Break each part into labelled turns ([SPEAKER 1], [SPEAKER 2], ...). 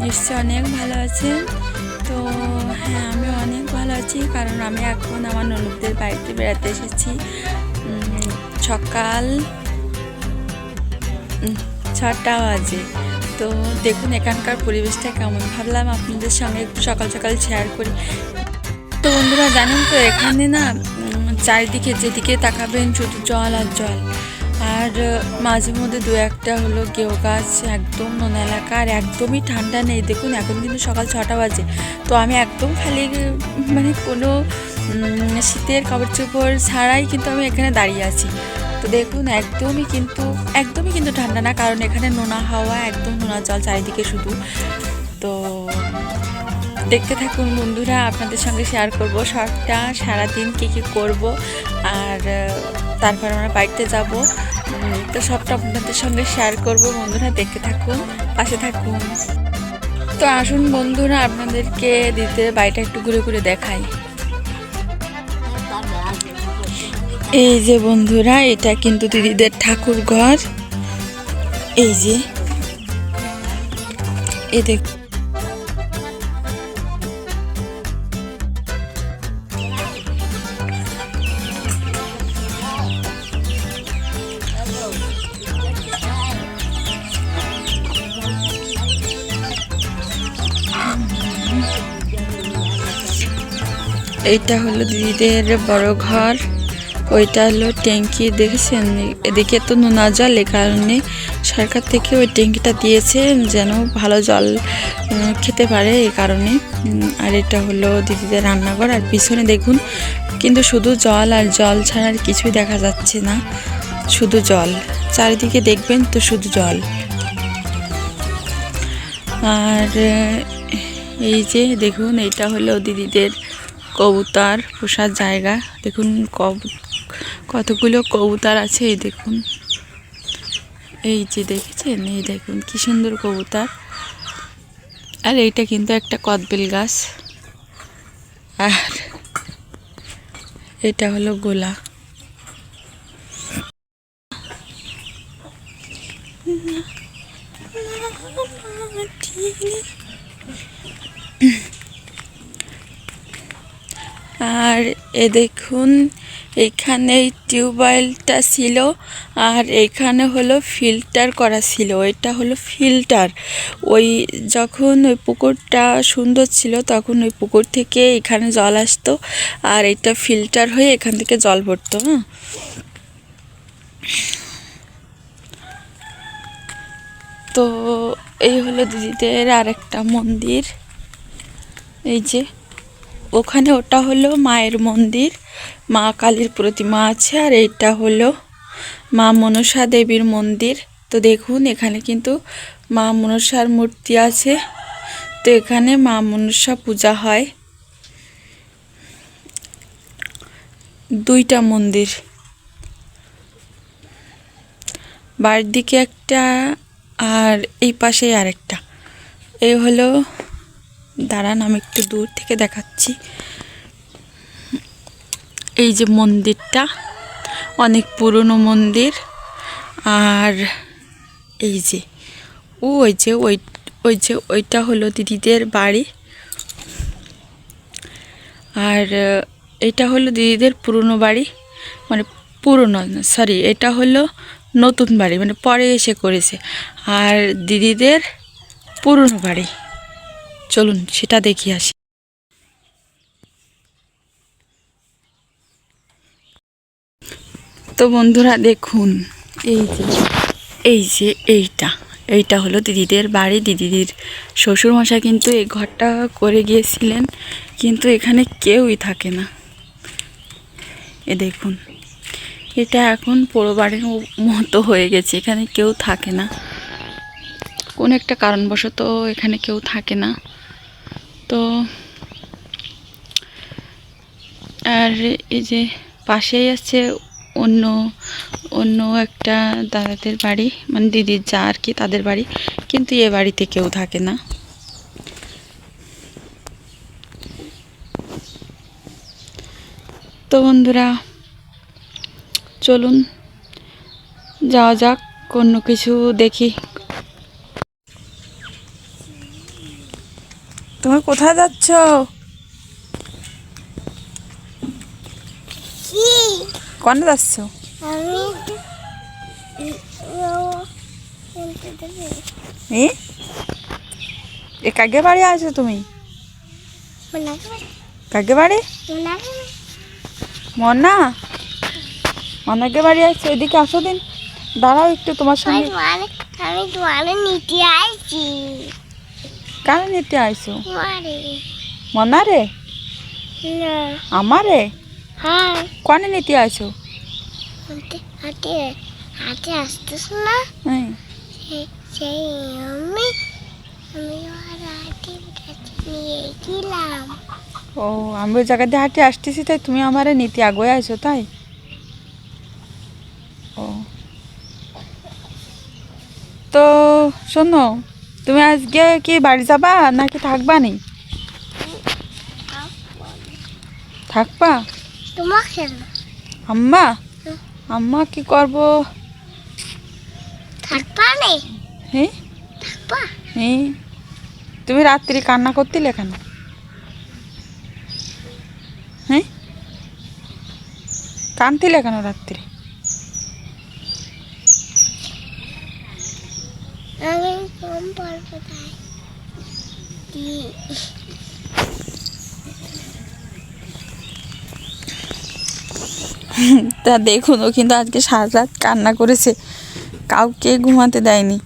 [SPEAKER 1] নিশ্চয়ই অনেক ভালো আছেন। তো হ্যাঁ, আমি অনেক ভালো আছি, কারণ আমি এখন আমার ননদদের বাড়িতে বেড়াতে এসেছি। সকাল 6টা বাজে। তো দেখুন এখানকার পরিবেশটা কেমন, ভাবলাম আপনাদের সঙ্গে একটু সকাল সকাল শেয়ার করি। তো বন্ধুরা জানেন তো, এখানে না চারিদিকে যেদিকে তাকাবেন শুধু জল আর জল। আর মাঝে মধ্যে দু একটা হলো গেও গাছ, একদম নোনা এলাকা, আর একদমই ঠান্ডা নেই। দেখুন এখন কিন্তু সকাল 6টা বাজে। তো আমি একদম খালি মানে কোনো শীতের কাপড় চোপড় ছাড়াই কিন্তু আমি এখানে দাঁড়িয়ে আছি। তো দেখুন একদমই কিন্তু ঠান্ডা না, কারণ এখানে নোনা হাওয়া, একদম নোনা জল চারিদিকে শুধু। তো দেখতে থাকুন বন্ধুরা, আপনাদের সঙ্গে শেয়ার করব সবটা, সারাদিন কী করব, আর তারপর আমরা বাড়িতে যাব। তো সবটা আপনাদের সঙ্গে শেয়ার করব বন্ধুরা, দেখতে থাকুন, পাশে থাকুন। তো আসুন বন্ধুরা, আপনাদেরকে বাড়িটা একটু ঘুরে ঘুরে দেখাই। এই যে বন্ধুরা, এটা কিন্তু দিদিদের ঠাকুর ঘর। এই যে এই দেখ, এইটা হলো দিদিদের বড় ঘর, ওইটা হলো ট্যাঙ্কি। দেখেছেন এদিকে তো নোনা জল, এ কারণে সরকার থেকে ওই ট্যাঙ্কিটা দিয়েছে যেন ভালো জল খেতে পারে, এই কারণে। আর এটা হলো দিদিদের রান্নাঘর। আর পিছনে দেখুন কিন্তু শুধু জল আর জল ছাড়া আর কিছুই দেখা যাচ্ছে না, শুধু জল। চারিদিকে দেখবেন তো শুধু জল। আর এই যে দেখুন, এইটা হলো দিদিদের কবুতর পোষার জায়গা। দেখুন কতগুলো কবুতর আছে, এই দেখুন, এই যে দেখেছেন, এই দেখুন কি সুন্দর কবুতর। আর এইটা কিন্তু একটা কদবেল গাছ। আর এটা হলো গোলা। আর এ দেখুন, এখানে টিউবওয়েলটা ছিল, আর এখানে হলো ফিল্টার করা ছিল। এটা হলো ফিল্টার। ওই যখন ওই পুকুরটা সুন্দর ছিল তখন ওই পুকুর থেকে এখানে জল আসতো, আর এটা ফিল্টার হয়ে এখান থেকে জল পড়তো। হ্যাঁ, তো এই হলো দিদিদের আরেকটা মন্দির। এই যে ওখানে, ওটা হলো মায়ের মন্দির, মা কালীর প্রতিমা আছে। আর এইটা হলো মা মনসা দেবীর মন্দির। তো দেখুন এখানে কিন্তু মা মনসার মূর্তি আছে। তো এখানে মা মনসা পূজা হয়। দুইটা মন্দির, বাড়ির দিকে একটা আর এই পাশে আরেকটা। এই হলো, দাঁড়ান আমি একটু দূর থেকে দেখাচ্ছি। এই যে মন্দিরটা অনেক পুরনো মন্দির। আর এই যে ওইটা হলো দিদিদের বাড়ি। আর এটা হলো দিদিদের পুরনো বাড়ি, মানে পুরনো সরি, এটা হলো নতুন বাড়ি, মানে পরে এসে করেছে। আর দিদিদের পুরনো বাড়ি, চলুন সেটা দেখি আসি। তো বন্ধুরা দেখুন, এইটা হলো দিদিদের বাড়ি। দিদিদের শ্বশুরমশাই কিন্তু এই ঘরটা করে গিয়েছিলেন, কিন্তু এখানে কেউই থাকে না। এ দেখুন, এটা এখন পোড়ো বাড়ির মতো হয়ে গেছে, এখানে কেউ থাকে না, কোন একটা কারণবশত এখানে কেউ থাকে না। তো আর এই যে পাশেই আছে অন্য একটা দাদাদের বাড়ি, মানে দিদির যা আর কি, তাদের বাড়ি, কিন্তু এ বাড়িতে কেউ থাকে না। তো বন্ধুরা চলুন যাওয়া যাক, অন্য কিছু দেখি। তুমি কোথায় যাচ্ছ? কোনে যাচ্ছ? এ কাকে বাড়ি আছো তুমি? কাকে বাড়ি? মনা, মনাকে বাড়ি আসছে। এদিকে আসো দিন, দাঁড়াও একটু তোমার সঙ্গে।
[SPEAKER 2] আমি তোমার নিতে আইছি।
[SPEAKER 1] কারে নিতে আইছো? মনারে? আমারে?
[SPEAKER 2] হ্যাঁ।
[SPEAKER 1] কোনে নিতে আইছো?
[SPEAKER 2] হাতে হাতে আসতেছ না? সেই আমি হাতে নিয়ে গেলাম।
[SPEAKER 1] ও, আমি ওই জায়গা দিয়ে হাঁটে আসতেছি, তাই তুমি আমারে নিতে আগে আইছো তাই? ও, তো শোনো, তুমি আজকে কি বাড়ি যাবা নাকি থাকবা নি? থাকবা?
[SPEAKER 2] তোমাকে
[SPEAKER 1] আম্মা, আম্মা কি করবো?
[SPEAKER 2] থাকবা নে?
[SPEAKER 1] হ্যাঁ
[SPEAKER 2] থাকবা?
[SPEAKER 1] হ্যাঁ। তুমি রাত্রি কান্না করছিলে কেন? হ্যাঁ, কানছিলে কেন রাত্রি?
[SPEAKER 2] আমি কম পারবো তাই।
[SPEAKER 1] তা দেখুন, ও কিন্তু আজকে সারা রাত কান্না করেছে, কাউকে ঘুমাতে দেয়নি।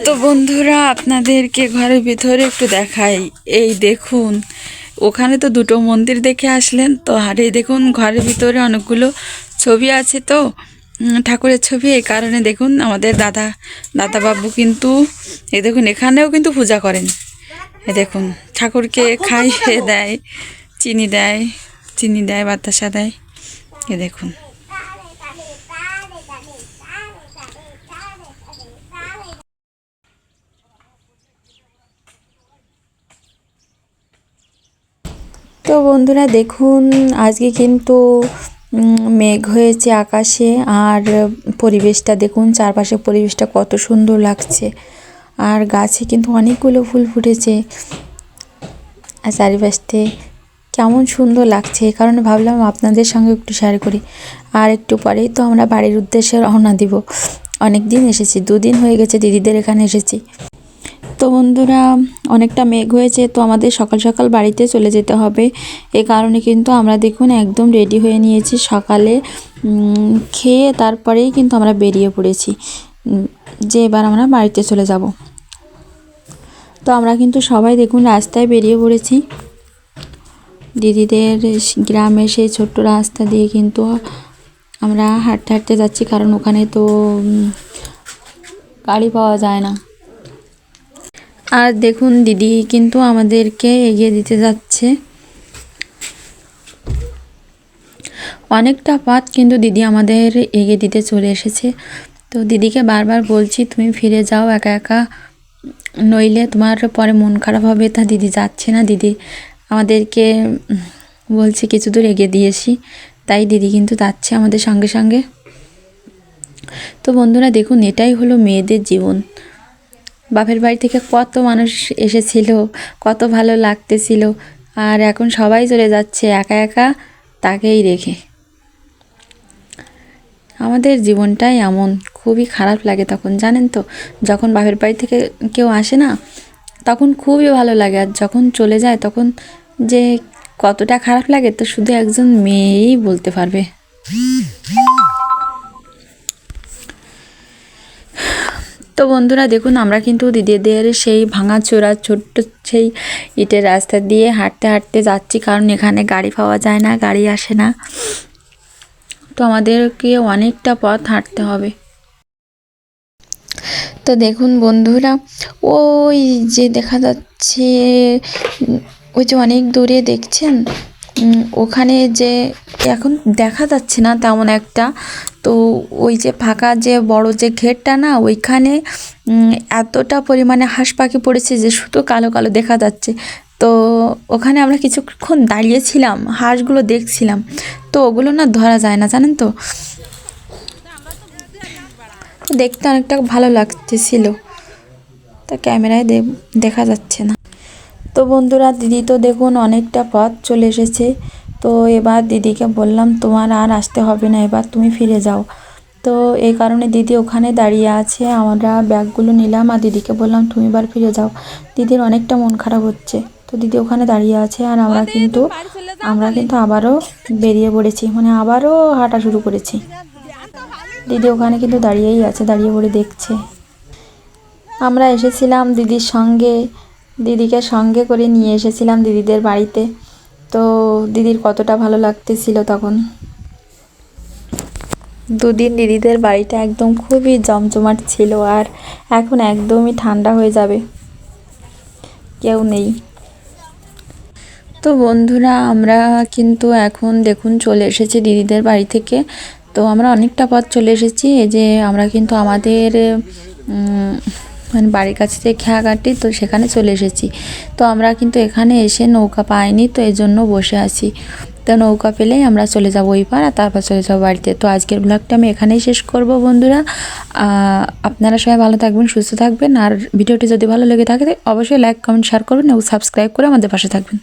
[SPEAKER 1] তো বন্ধুরা, আপনাদেরকে ঘরের ভিতরে একটু দেখাই। এই দেখুন, ওখানে তো দুটো মন্দির দেখে আসলেন তো, আর এই দেখুন ঘরের ভিতরে অনেকগুলো ছবি আছে তো, ঠাকুরের ছবি। এই কারণে দেখুন আমাদের দাদা বাবু কিন্তু এই দেখুন এখানেও কিন্তু পূজা করেন। এই দেখুন ঠাকুরকে খাইয়ে দেয়, চিনি দেয়, বাতাসা দেয়। এ দেখুন। তো বন্ধুরা দেখুন, আজকে কিন্তু মেঘ হয়েছে আকাশে, আর পরিবেশটা দেখুন, চারপাশে পরিবেশটা কত সুন্দর লাগছে। আর গাছে কিন্তু অনেকগুলো ফুল ফুটেছে, আর চারিপাশে কেমন সুন্দর লাগছে। এই কারণে ভাবলাম আপনাদের সঙ্গে একটু শেয়ার করি। আর একটু পরেই তো আমরা বাড়ির উদ্দেশ্যে রওনা দিব। অনেক দিন এসেছি, 2 দিন হয়ে গেছে দিদিদের এখানে এসেছি। তো বন্ধুরা, অনেকটা মেঘ হয়েছে, তো আমাদের সকাল সকাল বাড়িতে চলে যেতে হবে। এই কারণে কিন্তু আমরা দেখুন একদম রেডি হয়ে নিয়েছি। সকালে খেয়ে তারপরেই কিন্তু আমরা বেরিয়ে পড়েছি যে এবার আমরা বাড়িতে চলে যাব। তো আমরা কিন্তু সবাই দেখুন রাস্তায় বেরিয়ে পড়েছি। দিদিদের গ্রামে সেই ছোট্ট রাস্তা দিয়ে কিন্তু আমরা হাঁটতে হাঁটতে যাচ্ছি, কারণ ওখানে তো গাড়ি পাওয়া যায় না। আর দেখুন দিদি কিন্তু আমাদেরকে এগিয়ে দিতে যাচ্ছে অনেকটা পথ, কিন্তু দিদি আমাদের এগিয়ে দিতে চলে এসেছে। তো দিদিকে বারবার বলছি তুমি ফিরে যাও একা একা, নইলে তোমার পরে মন খারাপ হবে। তা দিদি যাচ্ছে না, দিদি আমাদেরকে বলছে কিছু দূর এগিয়ে দিয়েছি, তাই দিদি কিন্তু যাচ্ছে আমাদের সঙ্গে সঙ্গে। তো বন্ধুরা দেখুন, এটাই হলো মেয়েদের জীবন। বাপের বাড়ি থেকে কত মানুষ এসেছিল, কত ভালো লাগতেছিল, আর এখন সবাই চলে যাচ্ছে একা একা তাকেই রেখে। আমাদের জীবনটাই এমন, খুবই খারাপ লাগে তখন, জানেন তো। যখন বাপের বাড়ি থেকে কেউ আসে না, তখন খুবই ভালো লাগে, আর যখন চলে যায় তখন যে কতটা খারাপ লাগে তো শুধু একজন মেয়েই বলতে পারবে। তো বন্ধুরা দেখুন, আমরা কিন্তু দিদিদের সেই ভাঙাচোরা ছোট্ট সেই ইটের রাস্তা দিয়ে হাঁটতে হাঁটতে যাচ্ছি, কারণ এখানে গাড়ি পাওয়া যায় না, গাড়ি আসে না। তো আমাদেরকে অনেকটা পথ হাঁটতে হবে। তো দেখুন বন্ধুরা, ওই যে দেখা যাচ্ছে, ওই যে অনেক দূরে দেখছেন, ওখানে যে এখন দেখা যাচ্ছে না তেমন একটা, তো ওই যে ফাঁকা যে বড় যে ঘেরটা না, ওইখানে এতটা পরিমাণে হাঁস পাখি পড়েছে যে শুধু কালো কালো দেখা যাচ্ছে। তো ওখানে আমরা কিছুক্ষণ দাঁড়িয়েছিলাম, হাঁসগুলো দেখছিলাম, তো ওগুলো না ধরা যায় না, জানেন তো। তো দেখতে অনেকটা ভালো লাগতেছিল, তা ক্যামেরায় দেখা যাচ্ছে না। তো বন্ধুরা দিদি তো দেখুন অনেকটা পথ চলে এসেছে। তো এবার দিদিকে বললাম তোমার আর আসতে হবে না, এবার তুমি ফিরে যাও। তো এই কারণে দিদি ওখানে দাঁড়িয়ে আছে, আমরা ব্যাগগুলো নিলাম আর দিদিকে বললাম তুমি এবার ফিরে যাও। দিদির অনেকটা মন খারাপ হচ্ছে। তো দিদি ওখানে দাঁড়িয়ে আছে আর আমরা কিন্তু আবারও বেরিয়ে পড়েছি, মানে আবারও হাঁটা শুরু করেছি। দিদি ওখানে কিন্তু দাঁড়িয়েই আছে, দাঁড়িয়ে পড়ে দেখছে। আমরা এসেছিলাম দিদির সঙ্গে, দিদিকে সঙ্গে করে নিয়ে এসেছিলাম দিদিদের বাড়িতে। তো দিদির কতটা ভালো লাগতেছিল তখন। দুদিন দিদিদের বাড়িটা একদম খুবই জমজমাট ছিল, আর এখন একদমই ঠান্ডা হয়ে যাবে, কেউ নেই। তো বন্ধুরা আমরা কিন্তু এখন দেখুন চলে এসেছি দিদিদের বাড়ি থেকে। তো আমরা অনেকটা পথ চলে এসেছি, এই যে আমরা কিন্তু আমাদের মানে বাড়ির কাছে যে খেয়াঘাটি, তো সেখানে চলে এসেছি। তো আমরা কিন্তু এখানে এসে নৌকা পাইনি, তো এই জন্য বসে আছি। তো নৌকা পেলেই আমরা চলে যাব ওই পার, আর তারপর চলে যাবো বাড়িতে। তো আজকের ব্লগটা আমি এখানেই শেষ করব বন্ধুরা। আপনারা সবাই ভালো থাকবেন, সুস্থ থাকবেন, আর ভিডিওটি যদি ভালো লেগে থাকে অবশ্যই লাইক কমেন্ট শেয়ার করবেন এবং সাবস্ক্রাইব করে আমাদের পাশে থাকবেন।